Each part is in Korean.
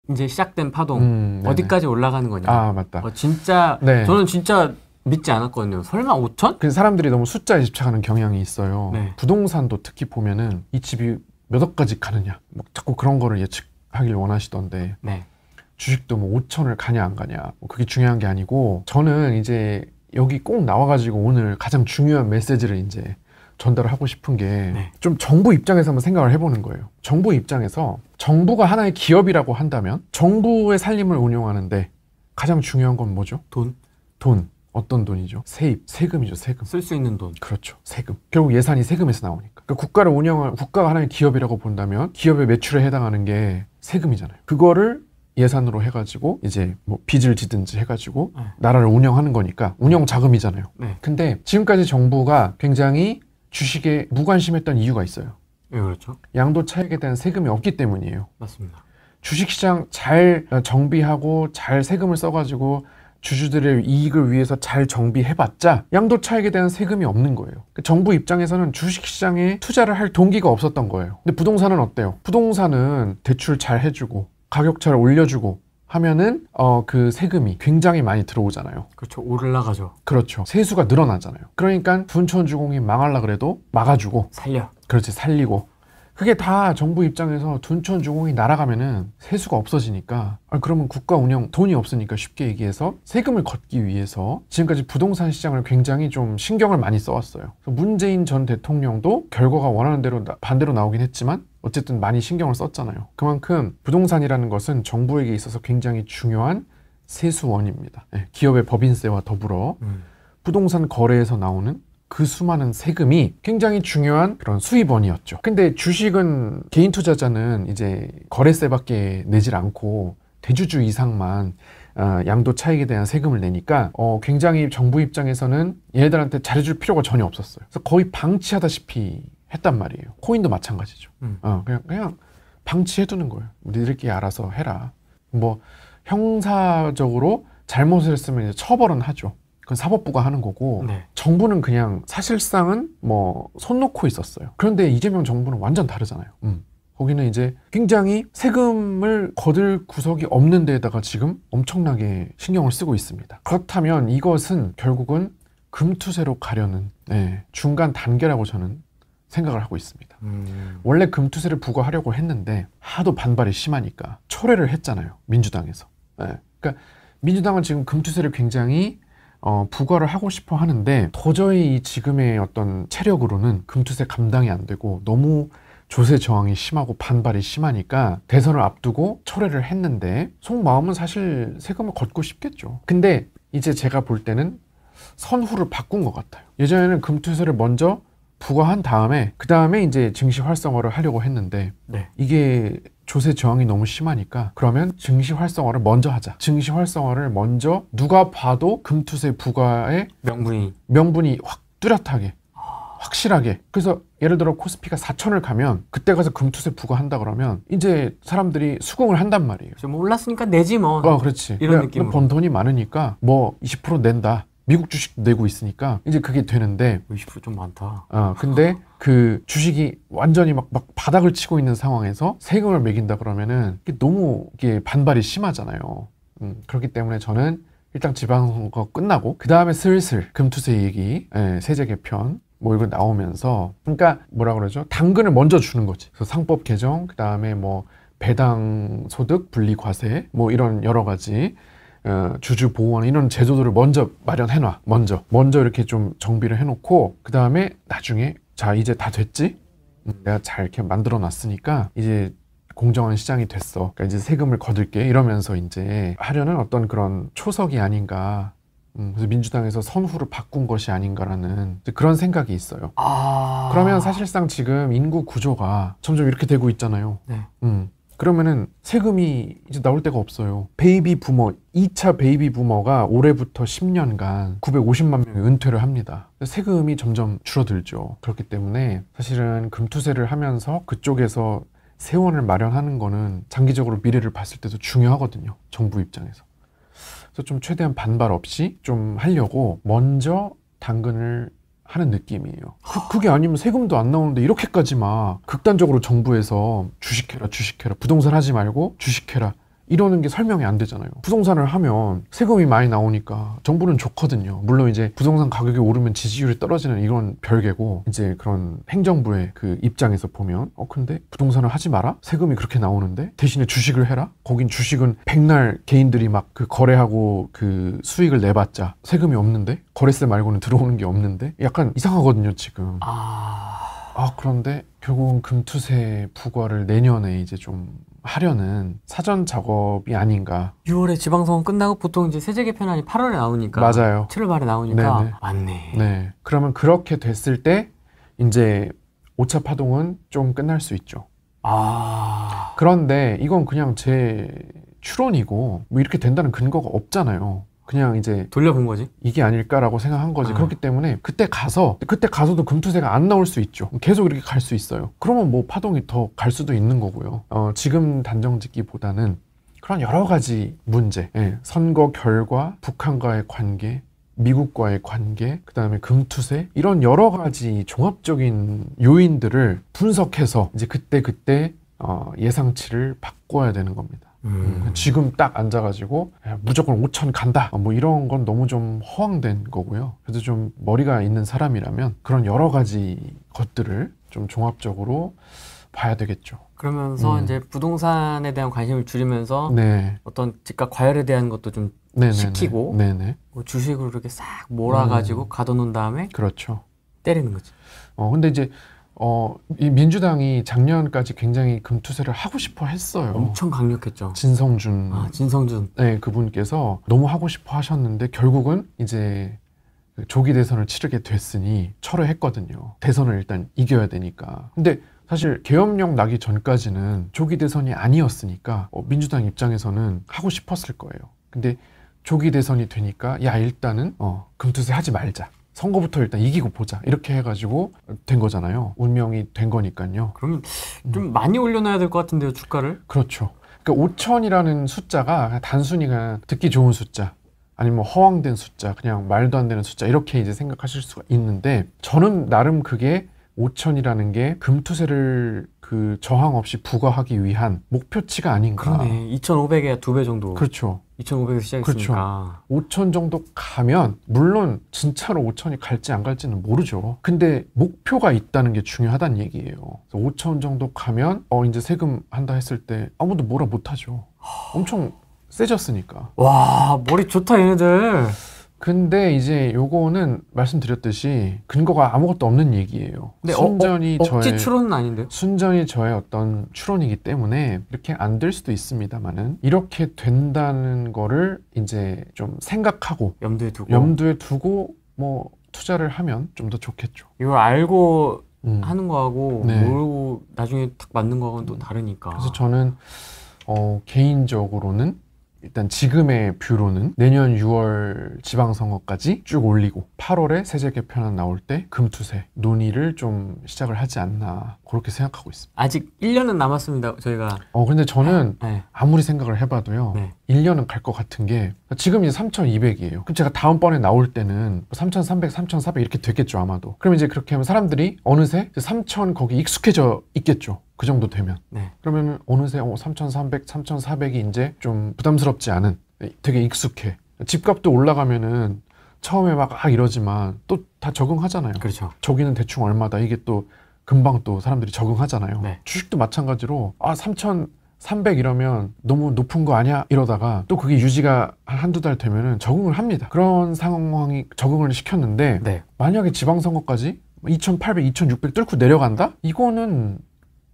이제 시작된 파동 어디까지 올라가는 거냐. 아, 맞다. 진짜 네. 저는 진짜 믿지 않았거든요. 설마 5천? 그 사람들이 너무 숫자에 집착하는 경향이 있어요. 네. 부동산도 특히 보면은 이 집이 몇 억까지 가느냐, 뭐 자꾸 그런 거를 예측하길 원하시던데 네. 주식도 뭐 5천을 가냐 안 가냐, 뭐 그게 중요한 게 아니고, 저는 이제 여기 꼭 나와가지고 오늘 가장 중요한 메시지를 이제 전달을 하고 싶은 게 좀 정부 입장에서 한번 생각을 해보는 거예요. 정부 입장에서 정부가 하나의 기업이라고 한다면 정부의 살림을 운영하는데 가장 중요한 건 뭐죠? 돈. 어떤 돈이죠? 세금이죠, 세금. 쓸 수 있는 돈. 그렇죠, 세금. 결국 예산이 세금에서 나오니까. 그러니까 국가가 하나의 기업이라고 본다면 기업의 매출에 해당하는 게 세금이잖아요. 그거를 예산으로 해가지고 이제 뭐 빚을 지든지 해가지고 나라를 운영하는 거니까 운영 자금이잖아요. 근데 지금까지 정부가 굉장히 주식에 무관심했던 이유가 있어요. 네, 그렇죠. 양도 차익에 대한 세금이 없기 때문이에요. 맞습니다. 주식시장 잘 정비하고 잘 세금을 써가지고 주주들의 이익을 위해서 잘 정비해봤자 양도 차익에 대한 세금이 없는 거예요. 정부 입장에서는 주식시장에 투자를 할 동기가 없었던 거예요. 근데 부동산은 어때요? 부동산은 대출 잘 해주고 가격 잘 올려주고 하면은 그 세금이 굉장히 많이 들어오잖아요. 그렇죠. 올라가죠. 그렇죠. 세수가 늘어나잖아요. 그러니까 둔촌주공이 망하려 그래도 막아주고 살려. 그렇지, 살리고. 그게 다 정부 입장에서 둔촌주공이 날아가면은 세수가 없어지니까, 그러면 국가 운영 돈이 없으니까 쉽게 얘기해서 세금을 걷기 위해서 지금까지 부동산 시장을 굉장히 좀 신경을 많이 써왔어요. 그래서 문재인 전 대통령도 결과가 원하는 대로 반대로 나오긴 했지만 어쨌든 많이 신경을 썼잖아요. 그만큼 부동산이라는 것은 정부에게 있어서 굉장히 중요한 세수원입니다. 기업의 법인세와 더불어 부동산 거래에서 나오는 그 수많은 세금이 굉장히 중요한 그런 수입원이었죠. 근데 주식은 개인 투자자는 이제 거래세밖에 내질 않고 대주주 이상만 양도 차익에 대한 세금을 내니까 굉장히 정부 입장에서는 얘네들한테 잘해줄 필요가 전혀 없었어요. 그래서 거의 방치하다시피 했단 말이에요. 코인도 마찬가지죠. 그냥 방치해두는 거예요. 우리들끼리 알아서 해라. 뭐 형사적으로 잘못을 했으면 이제 처벌은 하죠. 그건 사법부가 하는 거고 정부는 그냥 사실상은 뭐 손 놓고 있었어요. 그런데 이재명 정부는 완전 다르잖아요. 거기는 이제 굉장히 세금을 거둘 구석이 없는 데에다가 지금 엄청나게 신경을 쓰고 있습니다. 그렇다면 이것은 결국은 금투세로 가려는 중간 단계라고 저는 생각을 하고 있습니다. 원래 금투세를 부과하려고 했는데 하도 반발이 심하니까 철회를 했잖아요. 민주당에서. 그러니까 민주당은 지금 금투세를 굉장히 부과를 하고 싶어 하는데 도저히 이 지금의 어떤 체력으로는 금투세 감당이 안 되고 너무 조세 저항이 심하고 반발이 심하니까 대선을 앞두고 철회를 했는데 속마음은 사실 세금을 걷고 싶겠죠. 근데 이제 제가 볼 때는 선후를 바꾼 것 같아요. 예전에는 금투세를 먼저 부과한 다음에 그 다음에 이제 증시 활성화를 하려고 했는데 이게 조세 저항이 너무 심하니까 그러면 증시 활성화를 먼저 하자. 증시 활성화를 먼저 누가 봐도 금투세 부과의 명분이 확 뚜렷하게 확실하게. 그래서 예를 들어 코스피가 4천을 가면 그때 가서 금투세 부과한다 그러면 이제 사람들이 수긍을 한단 말이에요. 뭐 올랐으니까 내지 뭐. 그렇지. 이런 느낌으로. 번 돈이 많으니까 뭐 20% 낸다. 미국 주식 내고 있으니까 이제 그게 되는데 20% 좀 많다. 근데 그 주식이 완전히 막 바닥을 치고 있는 상황에서 세금을 매긴다 그러면은 너무 이게 반발이 심하잖아요. 그렇기 때문에 저는 일단 지방선거 끝나고 그 다음에 슬슬 금투세 얘기, 세제 개편 뭐 이거 나오면서, 그러니까 뭐라 그러죠? 당근을 먼저 주는 거지. 그래서 상법 개정, 그 다음에 뭐 배당 소득 분리 과세 뭐 이런 여러 가지 주주 보호원 이런 제도들을 먼저 마련해놔. 먼저 이렇게 좀 정비를 해놓고 그 다음에 나중에 자 이제 다 됐지? 내가 잘 이렇게 만들어 놨으니까 이제 공정한 시장이 됐어. 그러니까 이제 세금을 거둘게 이러면서 이제 하려는 어떤 그런 초석이 아닌가. 그래서 민주당에서 선후를 바꾼 것이 아닌가라는 그런 생각이 있어요. 그러면 사실상 지금 인구 구조가 점점 이렇게 되고 있잖아요. 그러면은 세금이 이제 나올 데가 없어요. 베이비 부머, 2차 베이비 부머가 올해부터 10년간 950만 명이 은퇴를 합니다. 세금이 점점 줄어들죠. 그렇기 때문에 사실은 금투세를 하면서 그쪽에서 세원을 마련하는 거는 장기적으로 미래를 봤을 때도 중요하거든요. 정부 입장에서. 그래서 좀 최대한 반발 없이 좀 하려고 먼저 당근을 하는 느낌이에요. 그게 아니면 세금도 안 나오는데 이렇게까지 막 극단적으로 정부에서 주식해라 부동산 하지 말고 주식해라 이러는 게 설명이 안 되잖아요. 부동산을 하면 세금이 많이 나오니까 정부는 좋거든요. 물론 이제 부동산 가격이 오르면 지지율이 떨어지는 이건 별개고, 이제 그런 행정부의 그 입장에서 보면 근데 부동산을 하지 마라? 세금이 그렇게 나오는데 대신에 주식을 해라? 거긴 주식은 백날 개인들이 막 그 거래하고 그 수익을 내봤자 세금이 없는데, 거래세 말고는 들어오는 게 없는데, 약간 이상하거든요 지금. 그런데 결국은 금투세 부과를 내년에 이제 좀 하려는 사전 작업이 아닌가. 6월에 지방선거 끝나고 보통 이제 세제 개편안이 8월에 나오니까. 맞아요. 7월 말에 나오니까. 네네. 맞네. 네. 그러면 그렇게 됐을 때 이제 5차 파동은 좀 끝날 수 있죠. 그런데 이건 그냥 제 추론이고 뭐 이렇게 된다는 근거가 없잖아요. 그냥 이제 돌려본 거지. 이게 아닐까라고 생각한 거지. 그렇기 때문에 그때 가서도 금투세가 안 나올 수 있죠. 계속 이렇게 갈 수 있어요. 그러면 뭐 파동이 더 갈 수도 있는 거고요. 지금 단정짓기보다는 그런 여러 가지 문제, 선거 결과, 북한과의 관계, 미국과의 관계, 그 다음에 금투세, 이런 여러 가지 종합적인 요인들을 분석해서 이제 그때 예상치를 바꿔야 되는 겁니다. 지금 딱 앉아가지고 무조건 5천 간다 뭐 이런 건 너무 좀 허황된 거고요. 그래서 좀 머리가 있는 사람이라면 그런 여러 가지 것들을 좀 종합적으로 봐야 되겠죠. 그러면서 이제 부동산에 대한 관심을 줄이면서 네. 어떤 집값 과열에 대한 것도 좀 네네네. 시키고 네네. 뭐 주식으로 이렇게 싹 몰아가지고 가둬놓은 다음에 그렇죠. 때리는 거지. 근데 이제 이 민주당이 작년까지 굉장히 금투세를 하고 싶어 했어요. 엄청 강력했죠. 진성준. 진성준. 네, 그분께서 너무 하고 싶어 하셨는데 결국은 이제 조기 대선을 치르게 됐으니 철회했거든요. 대선을 일단 이겨야 되니까. 근데 사실 계엄령 나기 전까지는 조기 대선이 아니었으니까 민주당 입장에서는 하고 싶었을 거예요. 근데 조기 대선이 되니까 야 일단은 금투세 하지 말자. 선거부터 일단 이기고 보자. 이렇게 해가지고 된 거잖아요. 운명이 된 거니까요. 그러면 좀 많이 올려놔야 될 것 같은데요, 주가를? 그렇죠. 그러니까 5천이라는 숫자가 단순히 그냥 듣기 좋은 숫자, 아니면 뭐 허황된 숫자, 그냥 말도 안 되는 숫자, 이렇게 이제 생각하실 수가 있는데, 저는 나름 그게 5천이라는 게 금투세를 그 저항 없이 부과하기 위한 목표치가 아닌가. 그러네. 2,500에 2배 정도. 그렇죠. 2,500에서 시작했으니까. 그렇죠. 5천 정도 가면, 물론 진짜로 5천이 갈지 안 갈지는 모르죠. 근데 목표가 있다는 게 중요하다는 얘기예요. 5천 정도 가면 이제 세금 한다 했을 때 아무도 뭐라 못하죠. 엄청 세졌으니까. 와, 머리 좋다 얘네들. 근데 이제 요거는 말씀드렸듯이 근거가 아무것도 없는 얘기예요. 근데 억지 추론은 아닌데요? 순전히 저의 어떤 추론이기 때문에 이렇게 안 될 수도 있습니다만은, 이렇게 된다는 거를 이제 좀 생각하고 염두에 두고 뭐 투자를 하면 좀 더 좋겠죠. 이걸 알고 하는 거하고 네. 모르고 나중에 딱 맞는 거하고는 또 다르니까. 그래서 저는 개인적으로는 일단 지금의 뷰로는 내년 6월 지방선거까지 쭉 올리고 8월에 세제 개편안 나올 때 금투세 논의를 좀 시작을 하지 않나, 그렇게 생각하고 있습니다. 아직 1년은 남았습니다, 저희가. 근데 저는 네. 아무리 생각을 해봐도요, 네. 1년은 갈 것 같은 게, 지금 이제 3,200이에요. 그럼 제가 다음번에 나올 때는 3,300, 3,400 이렇게 되겠죠, 아마도. 그럼 이제 그렇게 하면 사람들이 어느새 3,000 거기 익숙해져 있겠죠. 그 정도 되면. 네. 그러면 어느새 3,300, 3,400이 이제 좀 부담스럽지 않은, 되게 익숙해. 집값도 올라가면은 처음에 막 이러지만 또 다 적응하잖아요. 그렇죠. 저기는 대충 얼마다, 이게 또 금방 또 사람들이 적응하잖아요. 네. 주식도 마찬가지로 3,300 이러면 너무 높은 거 아니야? 이러다가 또 그게 유지가 한두 달 되면은 적응을 합니다. 그런 상황이 적응을 시켰는데, 네. 만약에 지방선거까지 2,800, 2,600 뚫고 내려간다? 이거는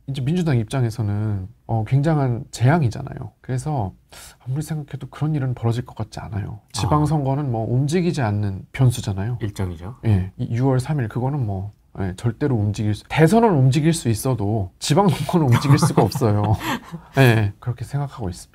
이제 민주당 입장에서는 굉장한 재앙이잖아요. 그래서 아무리 생각해도 그런 일은 벌어질 것 같지 않아요. 지방선거는 뭐 움직이지 않는 변수잖아요. 일정이죠. 예, 6월 3일 그거는 뭐 절대로 대선은 움직일 수 있어도 지방선거는 움직일 수가 없어요. 예, 그렇게 생각하고 있습니다.